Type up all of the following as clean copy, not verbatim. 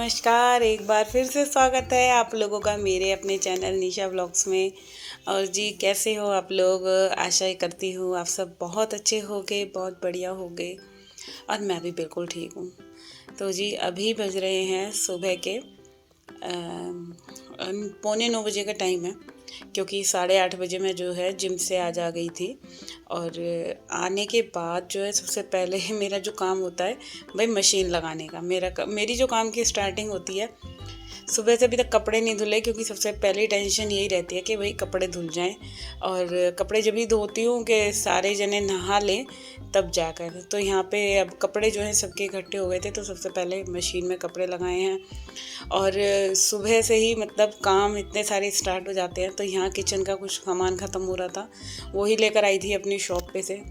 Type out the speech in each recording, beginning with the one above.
नमस्कार, एक बार फिर से स्वागत है आप लोगों का मेरे अपने चैनल निशा व्लॉग्स में। और जी कैसे हो आप लोग? आशा ही करती हूँ आप सब बहुत अच्छे होगे, बहुत बढ़िया होगे। और मैं भी बिल्कुल ठीक हूँ। तो जी अभी बज रहे हैं सुबह के 8:45 का टाइम है, क्योंकि 8:30 मैं जो है जिम से आज आ गई थी। और आने के बाद जो है सबसे पहले मेरा जो काम होता है भाई मशीन लगाने का। मेरी जो काम की स्टार्टिंग होती है, सुबह से अभी तक कपड़े नहीं धुले, क्योंकि सबसे पहली टेंशन यही रहती है कि भाई कपड़े धुल जाएं। और कपड़े जब भी धोती हूँ कि सारे जने नहा लें तब जाकर। तो यहाँ पे अब कपड़े जो हैं सबके इकट्ठे हो गए थे, तो सबसे पहले मशीन में कपड़े लगाए हैं। और सुबह से ही मतलब काम इतने सारे स्टार्ट हो जाते हैं। तो यहाँ किचन का कुछ सामान ख़त्म हो रहा था, वही लेकर आई थी अपनी शॉप पे से।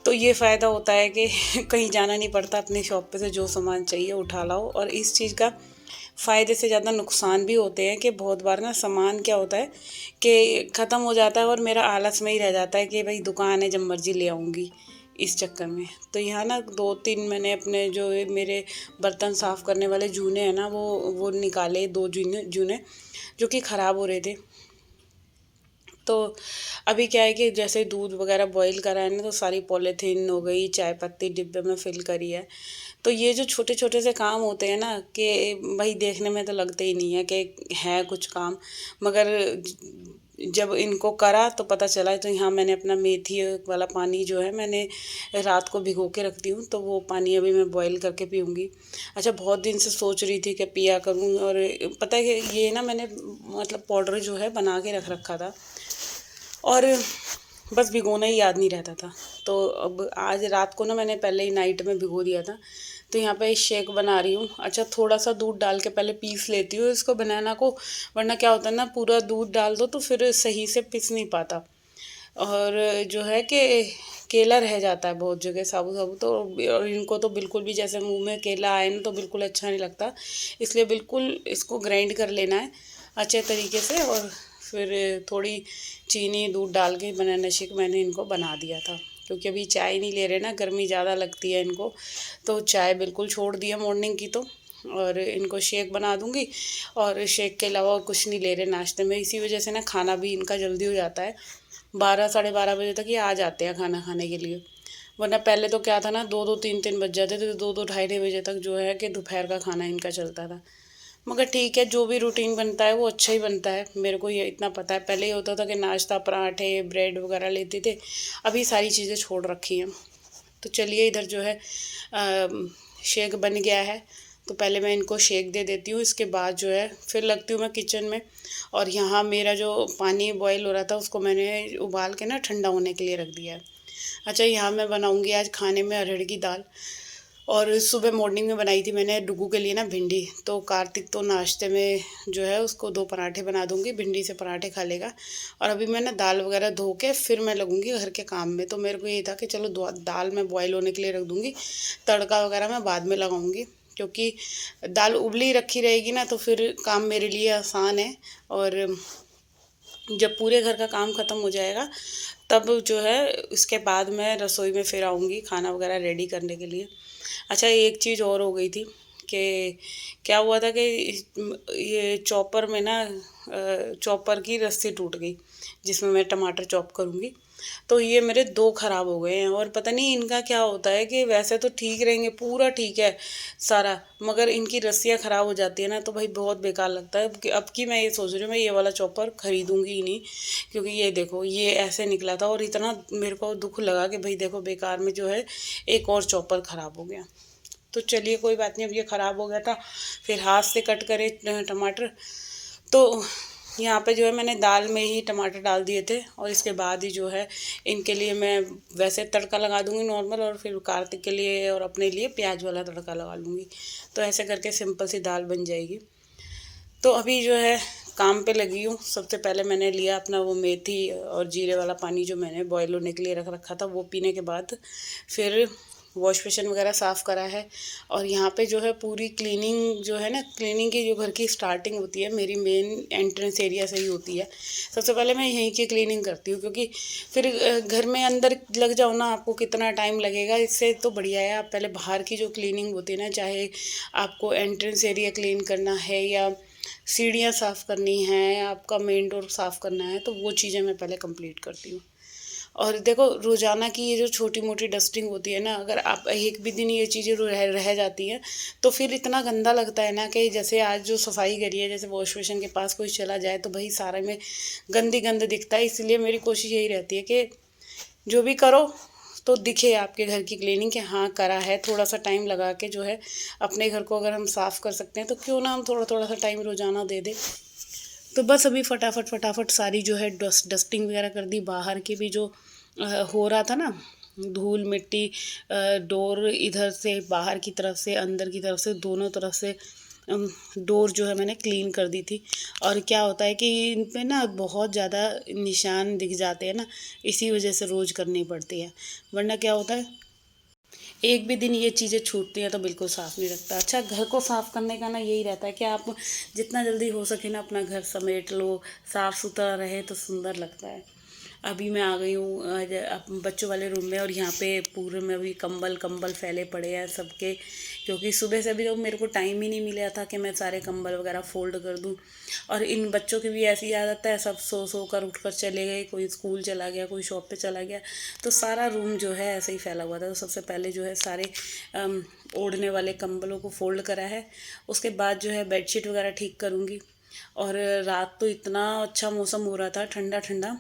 तो ये फ़ायदा होता है कि कहीं जाना नहीं पड़ता, अपनी शॉप पे से जो सामान चाहिए उठा लाओ। और इस चीज़ का फ़ायदे से ज़्यादा नुकसान भी होते हैं कि बहुत बार ना सामान क्या होता है कि ख़त्म हो जाता है और मेरा आलस में ही रह जाता है कि भाई दुकान है जब मर्ज़ी ले आऊँगी, इस चक्कर में। तो यहाँ ना 2-3 मैंने अपने जो मेरे बर्तन साफ़ करने वाले जूने हैं ना, वो निकाले, 2 जूने जूने जो कि ख़राब हो रहे थे। तो अभी क्या है कि जैसे दूध वगैरह बॉईल करा है ना, तो सारी पॉलीथीन हो गई, चाय पत्ती डिब्बे में फिल करी है। तो ये जो छोटे छोटे से काम होते हैं ना, कि भाई देखने में तो लगते ही नहीं है कि है कुछ काम, मगर जब इनको करा तो पता चला। तो यहाँ मैंने अपना मेथी वाला पानी जो है मैंने रात को भिगो के रखती हूँ, तो वो पानी अभी मैं बॉईल करके पीऊँगी। अच्छा, बहुत दिन से सोच रही थी कि पिया करूँ। और पता है कि ये ना मैंने मतलब पाउडर जो है बना के रख रखा था, और बस भिगोना ही याद नहीं रहता था। तो अब आज रात को ना मैंने पहले ही नाइट में भिगो दिया था। तो यहाँ पे शेक बना रही हूँ। अच्छा, थोड़ा सा दूध डाल के पहले पीस लेती हूँ इसको, बनाना को। वरना क्या होता है ना, पूरा दूध डाल दो तो फिर सही से पिस नहीं पाता। और जो है कि केला रह जाता है बहुत जगह साबुत साबुत। तो और इनको तो बिल्कुल भी जैसे मुंह में केला आए ना तो बिल्कुल अच्छा नहीं लगता। इसलिए बिल्कुल इसको ग्राइंड कर लेना है अच्छे तरीके से। और फिर थोड़ी चीनी दूध डाल के बनाना शेक मैंने इनको बना दिया था, क्योंकि अभी चाय नहीं ले रहे ना, गर्मी ज़्यादा लगती है इनको। तो चाय बिल्कुल छोड़ दिया मॉर्निंग की। तो और इनको शेक बना दूंगी। और शेक के अलावा और कुछ नहीं ले रहे नाश्ते में। इसी वजह से ना खाना भी इनका जल्दी हो जाता है। 12-12:30 तक ये आ जाते हैं खाना खाने के लिए। वरना पहले तो क्या था ना, 2-2 3-3 बज जाते थे, 2-2 ढाई बजे तक जो है कि दोपहर का खाना इनका चलता था। मगर ठीक है, जो भी रूटीन बनता है वो अच्छा ही बनता है। मेरे को ये इतना पता है। पहले ये होता था कि नाश्ता पराठे ब्रेड वगैरह लेते थे, अभी सारी चीज़ें छोड़ रखी हैं। तो चलिए, इधर जो है शेक बन गया है, तो पहले मैं इनको शेक दे देती हूँ। इसके बाद जो है फिर लगती हूँ मैं किचन में। और यहाँ मेरा जो पानी बॉईल हो रहा था उसको मैंने उबाल के ना ठंडा होने के लिए रख दिया है। अच्छा, यहाँ मैं बनाऊँगी आज खाने में अरहर की दाल। और सुबह मॉर्निंग में बनाई थी मैंने डुगू के लिए ना भिंडी। तो कार्तिक तो नाश्ते में जो है उसको 2 पराठे बना दूंगी, भिंडी से पराठे खा लेगा। और अभी मैं ना दाल वगैरह धो के फिर मैं लगूंगी घर के काम में। तो मेरे को ये था कि चलो दाल मैं बॉईल होने के लिए रख दूंगी, तड़का वगैरह मैं बाद में लगाऊंगी। क्योंकि दाल उबली रखी रहेगी ना तो फिर काम मेरे लिए आसान है। और जब पूरे घर का काम ख़त्म हो जाएगा तब जो है उसके बाद मैं रसोई में फिर आऊँगी खाना वगैरह रेडी करने के लिए। अच्छा, एक चीज़ और हो गई थी कि क्या हुआ था कि ये चॉपर में ना चॉपर की रस्सी टूट गई जिसमें मैं टमाटर चॉप करूँगी। तो ये मेरे 2 ख़राब हो गए हैं। और पता नहीं इनका क्या होता है कि वैसे तो ठीक रहेंगे, पूरा ठीक है सारा, मगर इनकी रस्सियाँ ख़राब हो जाती है ना तो भाई बहुत बेकार लगता है। अब की मैं ये सोच रही हूँ मैं ये वाला चॉपर ख़रीदूँगी ही नहीं। क्योंकि ये देखो ये ऐसे निकला था और इतना मेरे को दुख लगा कि भाई देखो बेकार में जो है एक और चॉपर ख़राब हो गया। तो चलिए कोई बात नहीं, अब ये ख़राब हो गया था, फिर हाथ से कट करे टमाटर। तो यहाँ पे जो है मैंने दाल में ही टमाटर डाल दिए थे। और इसके बाद ही जो है इनके लिए मैं वैसे तड़का लगा दूँगी नॉर्मल, और फिर कार्तिक के लिए और अपने लिए प्याज वाला तड़का लगा लूँगी। तो ऐसे करके सिंपल सी दाल बन जाएगी। तो अभी जो है काम पे लगी हूँ। सबसे पहले मैंने लिया अपना वो मेथी और जीरे वाला पानी जो मैंने बॉयल होने के लिए रख रखा था, वो पीने के बाद फिर वॉश बेसिन वगैरह साफ़ करा है। और यहाँ पे जो है पूरी क्लीनिंग जो है ना, क्लीनिंग की जो घर की स्टार्टिंग होती है मेरी मेन एंट्रेंस एरिया से ही होती है। सबसे पहले मैं यहीं की क्लीनिंग करती हूँ, क्योंकि फिर घर में अंदर लग जाओ ना, आपको कितना टाइम लगेगा। इससे तो बढ़िया है आप पहले बाहर की जो क्लीनिंग होती है ना, चाहे आपको एंट्रेंस एरिया क्लीन करना है या सीढ़ियाँ साफ़ करनी है, आपका मेन डोर साफ़ करना है, तो वो चीज़ें मैं पहले कंप्लीट करती हूँ। और देखो रोज़ाना की ये जो छोटी मोटी डस्टिंग होती है ना, अगर आप एक भी दिन ये चीज़ें रह जाती हैं तो फिर इतना गंदा लगता है ना, कि जैसे आज जो सफाई करी है, जैसे वॉश बेसिन के पास कोई चला जाए तो भाई सारे में गंदी गंद दिखता है। इसलिए मेरी कोशिश यही रहती है कि जो भी करो तो दिखे आपके घर की क्लीनिंग कि हाँ करा है। थोड़ा सा टाइम लगा के जो है अपने घर को अगर हम साफ़ कर सकते हैं तो क्यों ना हम थोड़ा थोड़ा सा टाइम रोज़ाना दे दें। तो बस अभी फटाफट फटाफट सारी जो है डस्टिंग वगैरह कर दी। बाहर की भी जो हो रहा था ना, धूल मिट्टी, डोर इधर से बाहर की तरफ से अंदर की तरफ से दोनों तरफ से डोर जो है मैंने क्लीन कर दी थी। और क्या होता है कि इन पे ना बहुत ज़्यादा निशान दिख जाते हैं ना, इसी वजह से रोज़ करनी पड़ती है। वरना क्या होता है, एक भी दिन ये चीज़ें छूटती हैं तो बिल्कुल साफ़ नहीं रखता। अच्छा, घर को साफ़ करने का ना यही रहता है कि आप जितना जल्दी हो सके ना अपना घर समेट लो, साफ़ सुथरा रहे तो सुंदर लगता है। अभी मैं आ गई हूँ बच्चों वाले रूम में, और यहाँ पे पूरे में अभी कंबल कंबल फैले पड़े हैं सबके, क्योंकि सुबह से अभी तो मेरे को टाइम ही नहीं मिला था कि मैं सारे कंबल वगैरह फोल्ड कर दूँ। और इन बच्चों की भी ऐसी आदत है, सब सो कर उठ कर चले गए, कोई स्कूल चला गया, कोई शॉप पे चला गया, तो सारा रूम जो है ऐसे ही फैला हुआ था। तो सबसे पहले जो है सारे ओढ़ने वाले कंबलों को फोल्ड करा है। उसके बाद जो है बेडशीट वगैरह ठीक करूँगी। और रात तो इतना अच्छा मौसम हो रहा था, ठंडा ठंडा।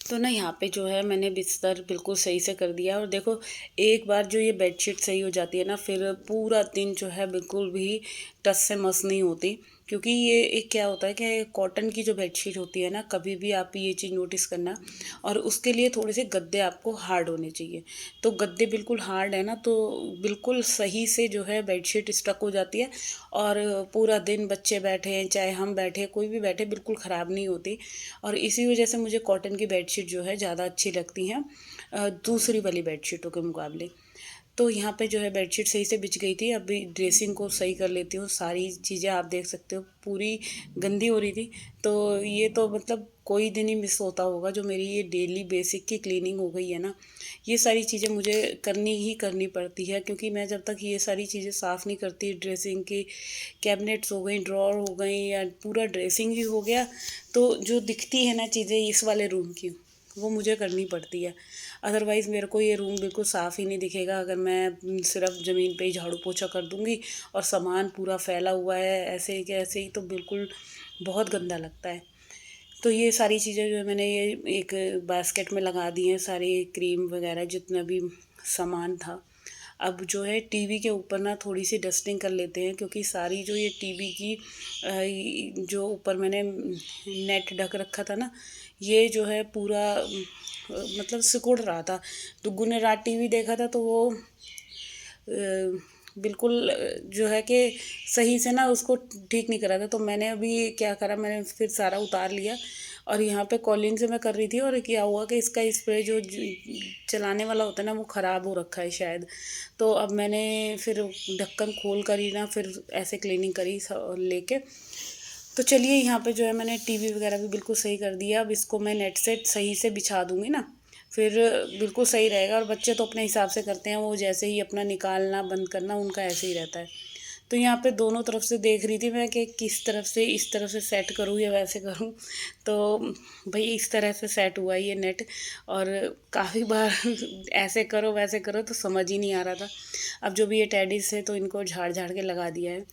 तो ना यहाँ पे जो है मैंने बिस्तर बिल्कुल सही से कर दिया। और देखो एक बार जो ये बेडशीट सही हो जाती है ना, फिर पूरा दिन जो है बिल्कुल भी टस से मस नहीं होती। क्योंकि ये एक क्या होता है कि कॉटन की जो बेडशीट होती है ना, कभी भी आप ये चीज़ नोटिस करना, और उसके लिए थोड़े से गद्दे आपको हार्ड होने चाहिए। तो गद्दे बिल्कुल हार्ड है ना, तो बिल्कुल सही से जो है बेडशीट स्टक हो जाती है। और पूरा दिन बच्चे बैठे हैं चाहे हम बैठे, कोई भी बैठे, बिल्कुल ख़राब नहीं होती। और इसी वजह से मुझे कॉटन की बेडशीट जो है ज़्यादा अच्छी लगती हैं दूसरी वाली बेडशीटों के मुकाबले। तो यहाँ पे जो है बेडशीट सही से बिछ गई थी। अभी ड्रेसिंग को सही कर लेती हूँ। सारी चीज़ें आप देख सकते हो पूरी गंदी हो रही थी। तो ये तो मतलब कोई दिन ही मिस होता होगा जो मेरी ये डेली बेसिक की क्लीनिंग हो गई है ना। ये सारी चीज़ें मुझे करनी ही करनी पड़ती है, क्योंकि मैं जब तक ये सारी चीज़ें साफ़ नहीं करती, ड्रेसिंग की कैबिनेट्स हो गई, ड्रॉर हो गई, या पूरा ड्रेसिंग ही हो गया, तो जो दिखती है ना चीज़ें इस वाले रूम की, वो मुझे करनी पड़ती है। अदरवाइज़ मेरे को ये रूम बिल्कुल साफ़ ही नहीं दिखेगा अगर मैं सिर्फ ज़मीन पे ही झाड़ू पोछा कर दूँगी और सामान पूरा फैला हुआ है ऐसे ही के ऐसे ही, तो बिल्कुल बहुत गंदा लगता है। तो ये सारी चीज़ें जो है मैंने ये एक बास्केट में लगा दी हैं, सारी क्रीम वगैरह जितना भी सामान था। अब जो है टीवी के ऊपर ना थोड़ी सी डस्टिंग कर लेते हैं, क्योंकि सारी जो ये टीवी की जो ऊपर मैंने नेट ढक रखा था ना, ये जो है पूरा मतलब सिकुड़ रहा था। दुग्गू ने रात टीवी देखा था तो वो बिल्कुल जो है कि सही से ना उसको ठीक नहीं करा था। तो मैंने अभी क्या करा, मैंने फिर सारा उतार लिया और यहाँ पे कॉलिंग से मैं कर रही थी, और क्या हुआ कि इसका स्प्रे जो चलाने वाला होता है ना वो ख़राब हो रखा है शायद। तो अब मैंने फिर ढक्कन खोल कर ही ना फिर ऐसे क्लीनिंग करी लेके। तो चलिए यहाँ पे जो है मैंने टीवी वगैरह भी बिल्कुल सही कर दिया। अब इसको मैं नेट से सही से बिछा दूँगी ना, फिर बिल्कुल सही रहेगा। और बच्चे तो अपने हिसाब से करते हैं, वो जैसे ही अपना निकालना बंद करना उनका ऐसे ही रहता है। तो यहाँ पे दोनों तरफ से देख रही थी मैं कि किस तरफ से, इस तरफ से सेट करूँ या वैसे करूँ। तो भाई इस तरह से सेट हुआ ये नेट, और काफ़ी बार ऐसे करो वैसे करो तो समझ ही नहीं आ रहा था। अब जो भी ये टेडीज़ है तो इनको झाड़ झाड़ के लगा दिया है।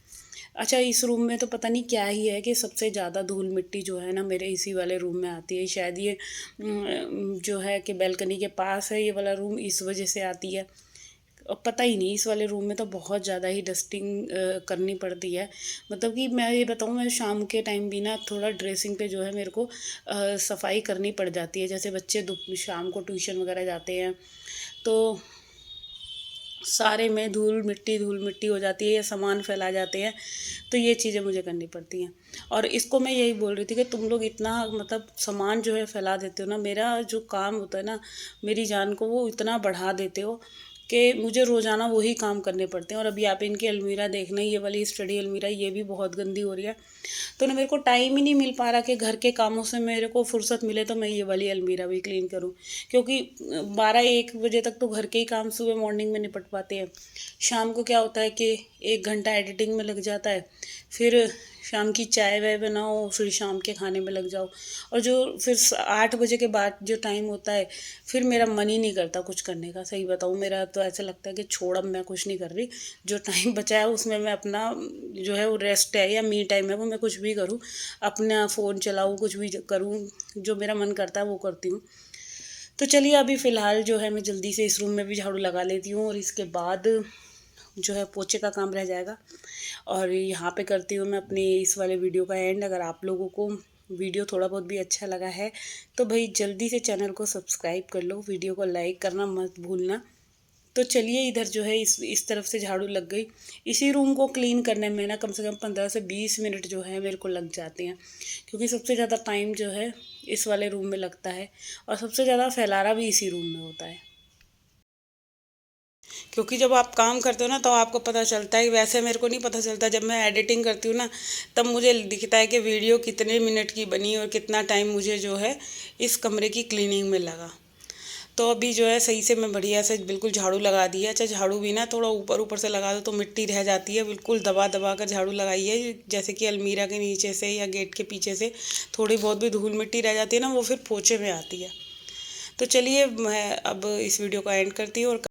अच्छा, इस रूम में तो पता नहीं क्या ही है कि सबसे ज़्यादा धूल मिट्टी जो है ना मेरे इसी वाले रूम में आती है। शायद ये जो है कि बैल्कनी के पास है ये वाला रूम, इस वजह से आती है। और पता ही नहीं, इस वाले रूम में तो बहुत ज़्यादा ही डस्टिंग करनी पड़ती है। मतलब कि मैं ये बताऊँ, मैं शाम के टाइम भी ना थोड़ा ड्रेसिंग पे जो है मेरे को सफाई करनी पड़ जाती है। जैसे बच्चे शाम को ट्यूशन वगैरह जाते हैं तो सारे में धूल मिट्टी हो जाती है या सामान फैला जाते हैं, तो ये चीज़ें मुझे करनी पड़ती हैं। और इसको मैं यही बोल रही थी कि तुम लोग इतना मतलब सामान जो है फैला देते हो ना, मेरा जो काम होता है ना, मेरी जान को वो इतना बढ़ा देते हो कि मुझे रोज़ाना वही काम करने पड़ते हैं। और अभी आप इनकी अलमीरा देखना, ये वाली स्टडी अलमीरा ये भी बहुत गंदी हो रही है। तो ना मेरे को टाइम ही नहीं मिल पा रहा कि घर के कामों से मेरे को फुर्सत मिले तो मैं ये वाली अलमीरा भी क्लीन करूं, क्योंकि 12-1 बजे तक तो घर के ही काम सुबह मॉर्निंग में निपट पाते हैं। शाम को क्या होता है कि 1 घंटा एडिटिंग में लग जाता है, फिर शाम की चाय वाय बनाओ, फिर शाम के खाने में लग जाओ। और जो फिर 8 बजे के बाद जो टाइम होता है, फिर मेरा मन ही नहीं करता कुछ करने का। सही बताऊँ, मेरा तो ऐसा लगता है कि छोड़, अब मैं कुछ नहीं कर रही। जो टाइम बचा है उसमें मैं अपना जो है वो रेस्ट है या मी टाइम है वो मैं कुछ भी करूँ, अपना फ़ोन चलाऊँ, कुछ भी करूँ, जो मेरा मन करता है वो करती हूँ। तो चलिए अभी फ़िलहाल जो है मैं जल्दी से इस रूम में भी झाड़ू लगा लेती हूँ, और इसके बाद जो है पोछे का काम रह जाएगा। और यहाँ पे करती हूँ मैं अपनी इस वाले वीडियो का एंड। अगर आप लोगों को वीडियो थोड़ा बहुत भी अच्छा लगा है तो भाई जल्दी से चैनल को सब्सक्राइब कर लो, वीडियो को लाइक करना मत भूलना। तो चलिए इधर जो है इस तरफ से झाड़ू लग गई। इसी रूम को क्लीन करने में ना कम से कम 15 से 20 मिनट जो है मेरे को लग जाते हैं, क्योंकि सबसे ज़्यादा टाइम जो है इस वाले रूम में लगता है, और सबसे ज़्यादा फैलारा भी इसी रूम में होता है। क्योंकि जब आप काम करते हो ना तो आपको पता चलता है। वैसे मेरे को नहीं पता चलता, जब मैं एडिटिंग करती हूँ ना तब मुझे दिखता है कि वीडियो कितने मिनट की बनी और कितना टाइम मुझे जो है इस कमरे की क्लीनिंग में लगा। तो अभी जो है सही से मैं बढ़िया से बिल्कुल झाड़ू लगा दिया। अच्छा, झाड़ू भी ना थोड़ा ऊपर ऊपर से लगा दो तो मिट्टी रह जाती है, बिल्कुल दबा दबा कर झाड़ू लगाइए। जैसे कि अलमीरा के नीचे से या गेट के पीछे से थोड़ी बहुत भी धूल मिट्टी रह जाती है ना, वो फिर पोछे में आती है। तो चलिए मैं अब इस वीडियो का एंड करती हूँ और